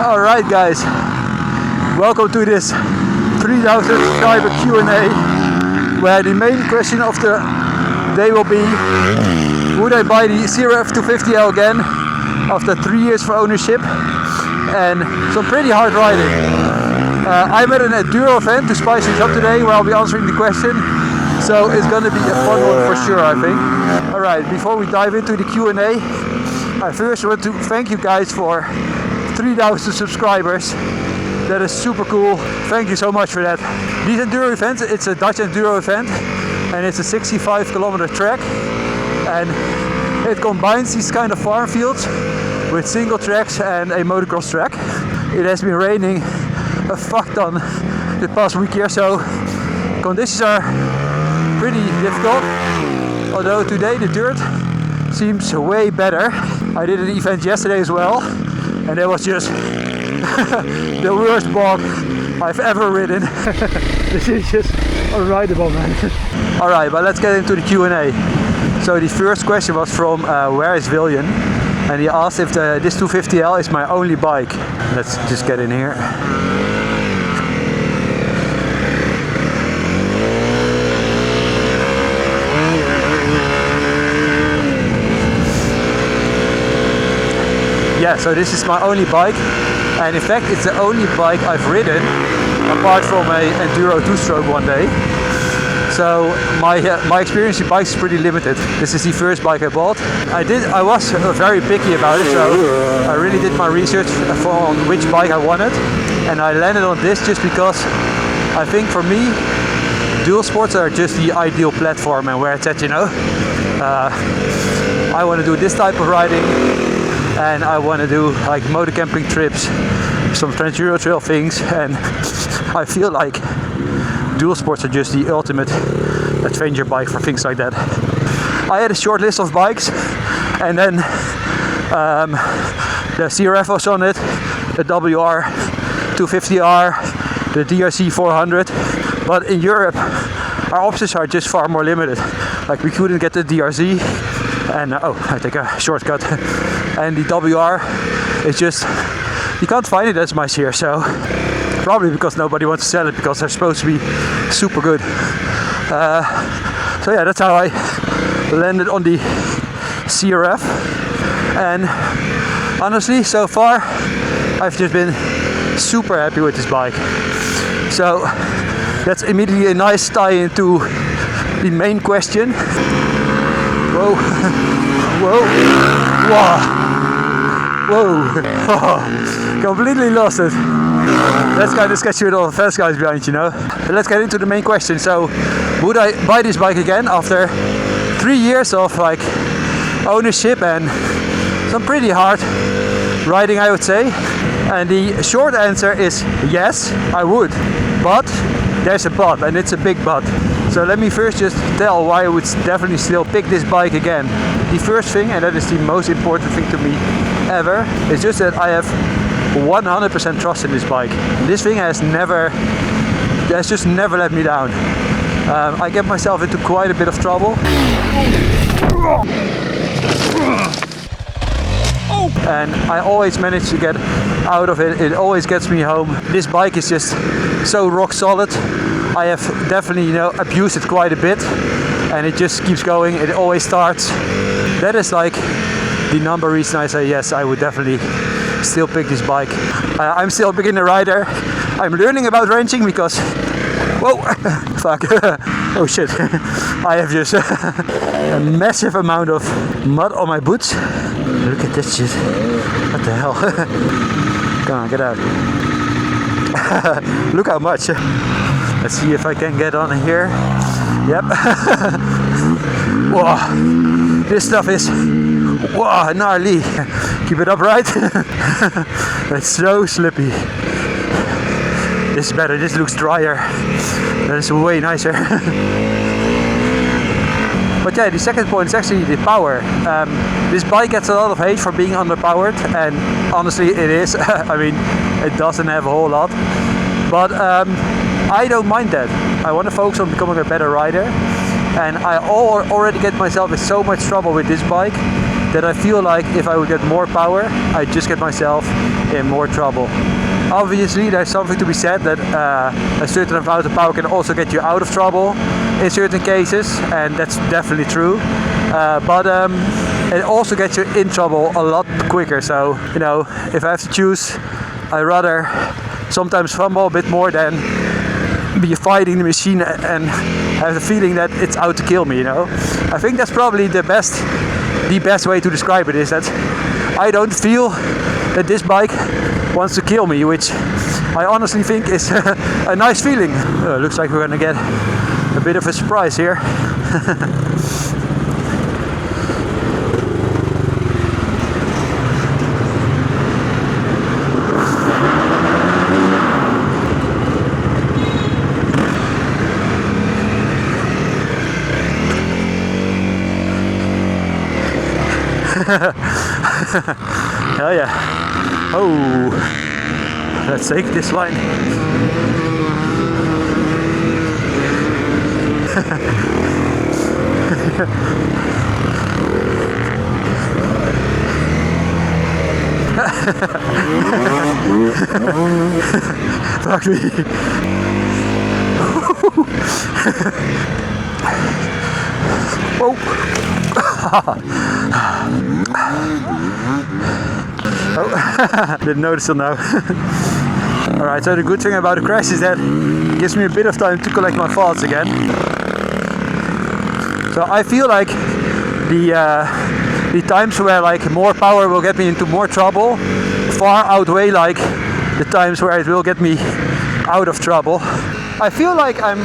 Alright guys, welcome to this 3000 subscriber Q&A, where the main question of the day will be: would I buy the CRF250L again after 3 years for ownership and some pretty hard riding. I'm at an enduro event to spice things up today, where I'll be answering the question, so it's gonna be a fun one for sure, I think. Alright, before we dive into the Q&A, I first want to thank you guys for 3000 subscribers. That is super cool. Thank you so much for that. These enduro events, it's a Dutch enduro event and it's a 65-kilometer track, and it combines these kind of farm fields with single tracks and a motocross track. It has been raining a fuck ton the past week here, so conditions are pretty difficult, although today the dirt seems way better. I did an event yesterday as well, and it was just the worst bog I've ever ridden. This is just unrideable, man. Alright, but let's get into the Q&A. So the first question was from Where is William? And he asked if this 250L is my only bike. Let's just get in here. Yeah, so this is my only bike, and in fact it's the only bike I've ridden apart from a enduro two-stroke one day. So my experience with bikes is pretty limited. This is the first bike I bought. I was very picky about it, so I really did my research on which bike I wanted, and I landed on this just because I think for me Dualsports are just the ideal platform and where it's at, you know. I want to do this type of riding, and I want to do like motor camping trips, some Trans-Euro trail things, and I feel like Dualsports are just the ultimate adventure bike for things like that. I had a short list of bikes, and then the CRF was on it, the WR250R, the DRC 400, but in Europe our options are just far more limited. Like we couldn't get the DRZ, and I take a shortcut, and the WR is just, you can't find it as much here, so probably because nobody wants to sell it because they're supposed to be super good. So yeah, that's how I landed on the CRF, and honestly so far I've just been super happy with this bike. So that's immediately a nice tie into the main question. Whoa, whoa, wow, whoa, completely lost it. That's kind of sketchy with all the fast guys behind, you know. But let's get into the main question. So, would I buy this bike again after 3 years of like ownership and some pretty hard riding, I would say? And the short answer is yes, I would. But there's a but, and it's a big but. So let me first just tell why I would definitely still pick this bike again. The first thing, and that is the most important thing to me ever, is just that I have 100% trust in this bike. This thing has just never let me down. I get myself into quite a bit of trouble, and I always manage to get out of it. It always gets me home. This bike is just so rock solid. I have definitely, you know, abused it quite a bit, and it just keeps going. It always starts. That is like the number reason I say yes, I would definitely still pick this bike. I'm still a beginner rider. I'm learning about wrenching because, whoa, fuck, oh shit, I have just a massive amount of mud on my boots. Look at this shit, what the hell? Come on, get out. Look how much. Let's see if I can get on here. Yep. Whoa, this stuff is gnarly. Keep it upright. It's so slippy. This is better. This looks drier. That is way nicer. But yeah, the second point is actually the power. This bike gets a lot of hate for being underpowered, and honestly it is. I mean, it doesn't have a whole lot, but I don't mind that. I want to focus on becoming a better rider, and I already get myself in so much trouble with this bike that I feel like if I would get more power, I'd just get myself in more trouble. Obviously, there's something to be said that a certain amount of power can also get you out of trouble in certain cases, and that's definitely true. But it also gets you in trouble a lot quicker. So, you know, if I have to choose, I'd rather sometimes fumble a bit more than be fighting the machine and have the feeling that it's out to kill me, you know. I think that's probably the best way to describe it, is that I don't feel that this bike wants to kill me, which I honestly think is a nice feeling. Looks like we're gonna get a bit of a surprise here. Hell yeah. Oh, let's take this line. Fuck me. Whoa. Oh, didn't notice till now. Alright, so the good thing about the crash is that it gives me a bit of time to collect my thoughts again. So I feel like the times where like more power will get me into more trouble far outweigh like the times where it will get me out of trouble. I feel like I'm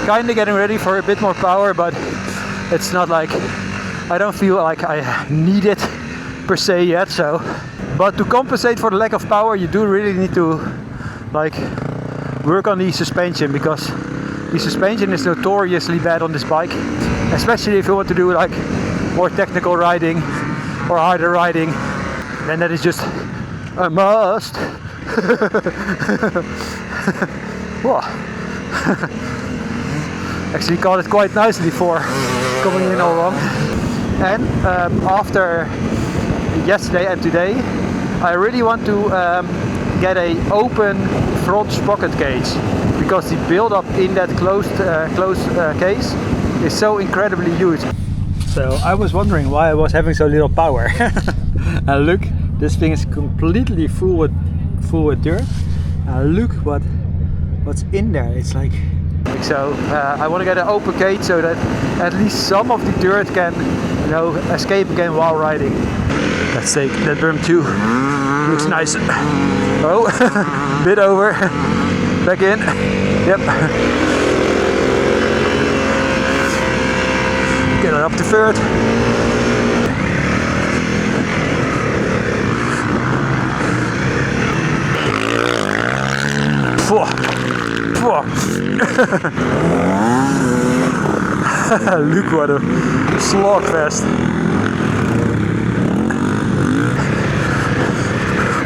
kind of getting ready for a bit more power, but it's not like I don't feel like I need it per se yet. So, but to compensate for the lack of power, you do really need to like work on the suspension, because the suspension is notoriously bad on this bike, especially if you want to do like more technical riding or harder riding. Then that is just a must. Whoa. Actually caught it quite nicely for coming in all wrong. And after yesterday and today, I really want to get a open front sprocket cage, because the build-up in that closed case is so incredibly huge. So I was wondering why I was having so little power. And look, this thing is completely full with dirt. Look what's in there. It's like so. I want to get an open cage so that at least some of the dirt can, you know, escape again while riding. Let's take that berm too. Looks nice. Oh, bit over. Back in. Yep. Get it up to third. Look what a slogfest.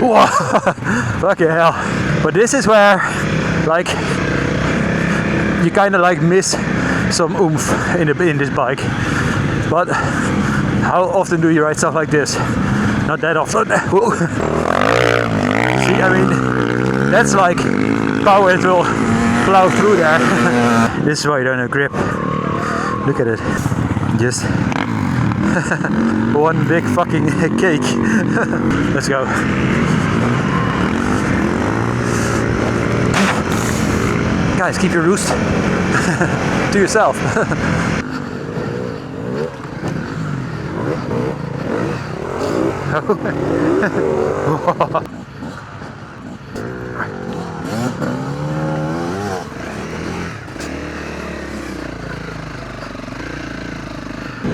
Whoa. Fucking hell. But this is where like you kind of like miss some oomph in this bike. But how often do you ride stuff like this? Not that often. Whoa. See, I mean, that's like power that will plow through there. This is why you don't have grip. Look at it. Just one big fucking cake. Let's go. Guys, keep your roost to yourself.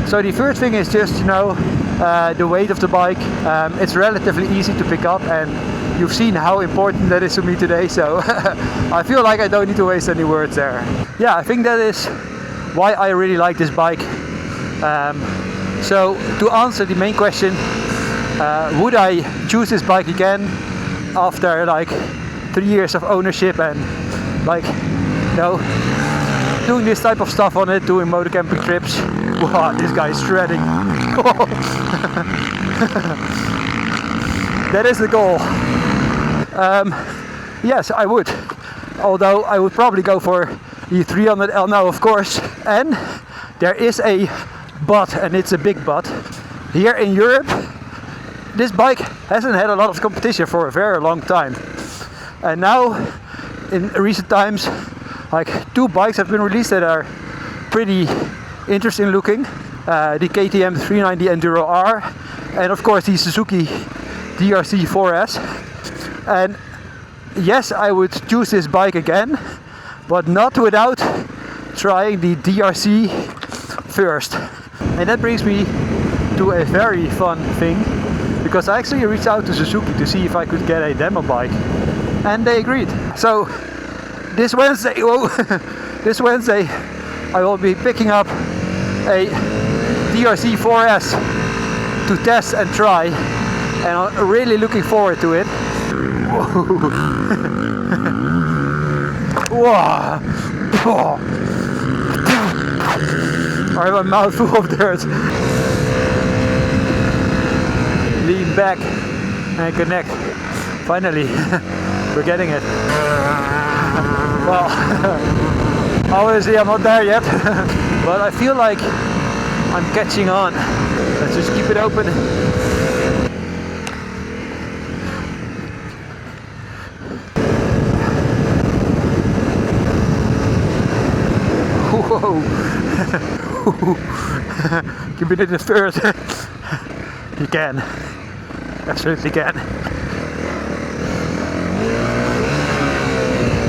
So the first thing is just, you know, the weight of the bike. It's relatively easy to pick up, and you've seen how important that is to me today, so I feel like I don't need to waste any words there. Yeah, I think that is why I really like this bike. So to answer the main question, would I choose this bike again after like 3 years of ownership and like, you know, doing this type of stuff on it, doing motor camping trips? Wow, this guy is shredding. That is the goal. Yes, I would. Although I would probably go for the 300L now, of course. And there is a but, and it's a big but. Here in Europe, this bike hasn't had a lot of competition for a very long time. And now, in recent times, like 2 bikes have been released that are pretty interesting looking. The KTM 390 Enduro R, and of course the Suzuki DRC 4S. And yes, I would choose this bike again, but not without trying the DRC first. And that brings me to a very fun thing, because I actually reached out to Suzuki to see if I could get a demo bike, and they agreed. So this Wednesday, this Wednesday, I will be picking up a DRC 4S to test and try, and I'm really looking forward to it. Wow. I have a mouthful of dirt. Lean back and connect. Finally, we're getting it. Well, obviously I'm not there yet, but I feel like I'm catching on. Let's just keep it open. Whoa! Keeping it in first. You can. Absolutely can.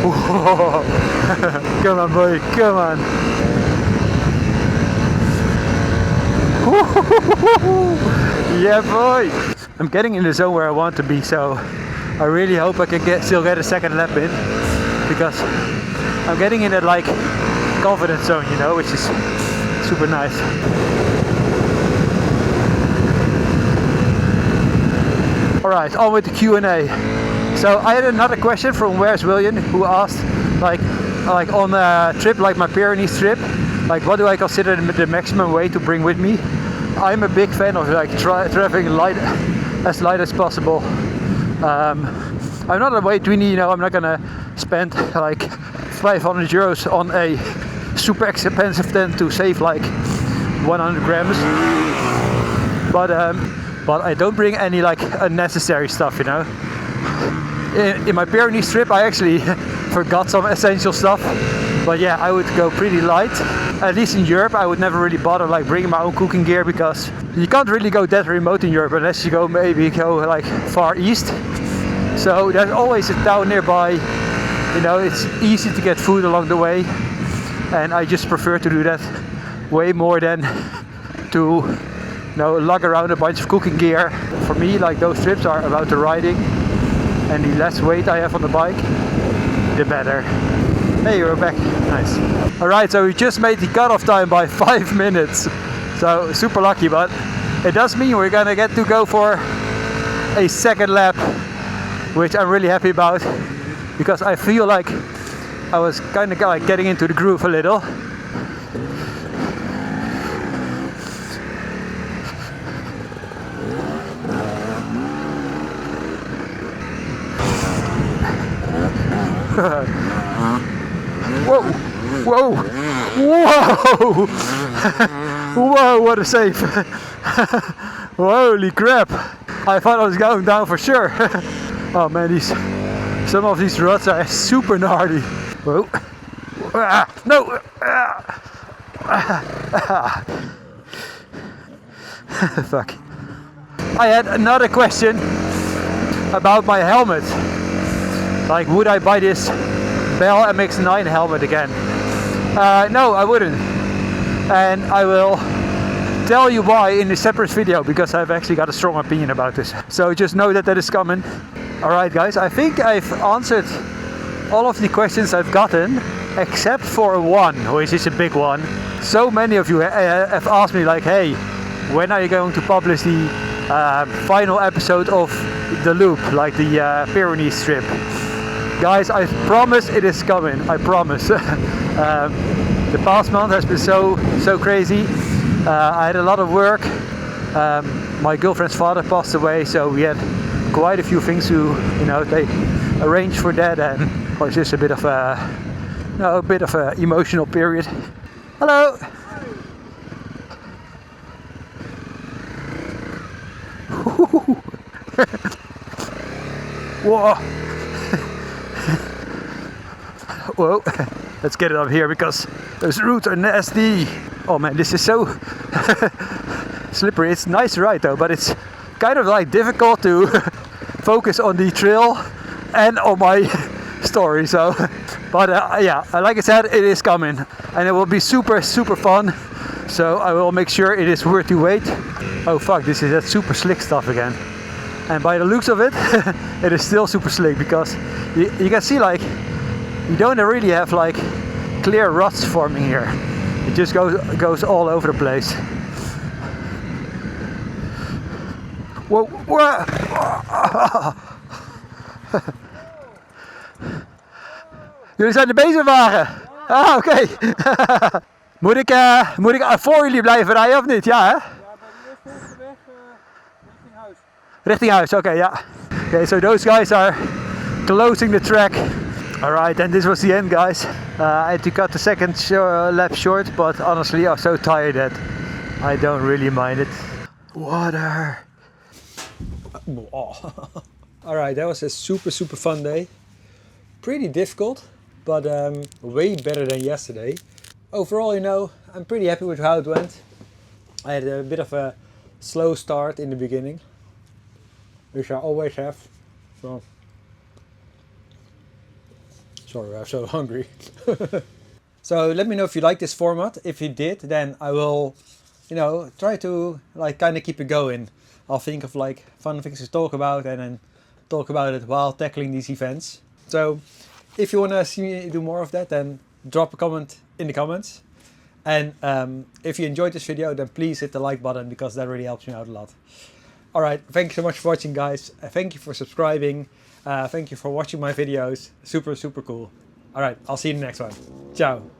Whoa. Come on, boy, come on. Yeah, boy. I'm getting in the zone where I want to be, so I really hope I can still get a second lap in, because I'm getting in that like confidence zone, you know, which is super nice. Alright, on with the Q&A. So I had another question from Where's William, who asked like on a trip like my Pyrenees trip, like what do I consider the maximum weight to bring with me? I'm a big fan of like traveling as light as possible. I'm not a weight weenie, you know, I'm not gonna spend like 500 euros on a super expensive tent to save like 100 grams. But I don't bring any like unnecessary stuff, you know. In my Pyrenees trip I actually forgot some essential stuff, but yeah, I would go pretty light. At least in Europe I would never really bother like bringing my own cooking gear, because you can't really go that remote in Europe unless you go like far east. So there's always a town nearby, you know, it's easy to get food along the way, and I just prefer to do that way more than to, you know, lug around a bunch of cooking gear. For me, like, those trips are about the riding, and the less weight I have on the bike, the better. Hey, we're back. Nice. Alright, so we just made the cutoff time by 5 minutes. So super lucky, but it does mean we're gonna get to go for a second lap, which I'm really happy about, because I feel like I was kind of like getting into the groove a little. Whoa! Whoa! Whoa! Whoa! What a save! Holy crap! I thought I was going down for sure. Oh man, some of these ruts are super gnarly. Whoa! No! Fuck. I had another question about my helmet. Like, would I buy this Bell MX-9 helmet again? No, I wouldn't. And I will tell you why in a separate video, because I've actually got a strong opinion about this. So just know that that is coming. Alright guys, I think I've answered all of the questions I've gotten, except for one, which is a big one. So many of you have asked me like, hey, when are you going to publish the final episode of The Loop, like the Pyrenees trip? Guys, I promise it is coming, I promise. The past month has been so crazy. I had a lot of work. My girlfriend's father passed away, so we had quite a few things to, they arrange for that, and well, it's just a bit of a emotional period. Hello. Whoa. Whoa. Let's get it up here because those roots are nasty. Oh man, this is so slippery. It's nice to ride though, but it's kind of like difficult to focus on the trail and on my story. So, but yeah, like I said, it is coming and it will be super fun. So I will make sure it is worth the wait. Oh fuck, this is that super slick stuff again. And by the looks of it, it is still super slick because you can see like you don't really have like clear ruts forming here. It just goes all over the place. Whoa, whoa. Jullie zijn de bezemwagen. Ah, oké. Moet ik voor jullie blijven rijden of niet? Ja, hè? Ja, maar die eerste weg richting huis. Richting huis, okay, yeah. Okay, so those guys are closing the track. Alright, and this was the end, guys. I had to cut the second lap short, but honestly I was so tired that I don't really mind it. Water. Alright, that was a super fun day. Pretty difficult, but way better than yesterday. Overall, I'm pretty happy with how it went. I had a bit of a slow start in the beginning, which I always have. So, sorry, I'm so hungry. So let me know if you like this format. If you did, then I will, try to like kind of keep it going. I'll think of like fun things to talk about and then talk about it while tackling these events. So if you want to see me do more of that, then drop a comment in the comments. And if you enjoyed this video, then please hit the like button because that really helps me out a lot. Alright, thank you so much for watching, guys. Thank you for subscribing. Thank you for watching my videos. Super cool. Alright, I'll see you in the next one. Ciao.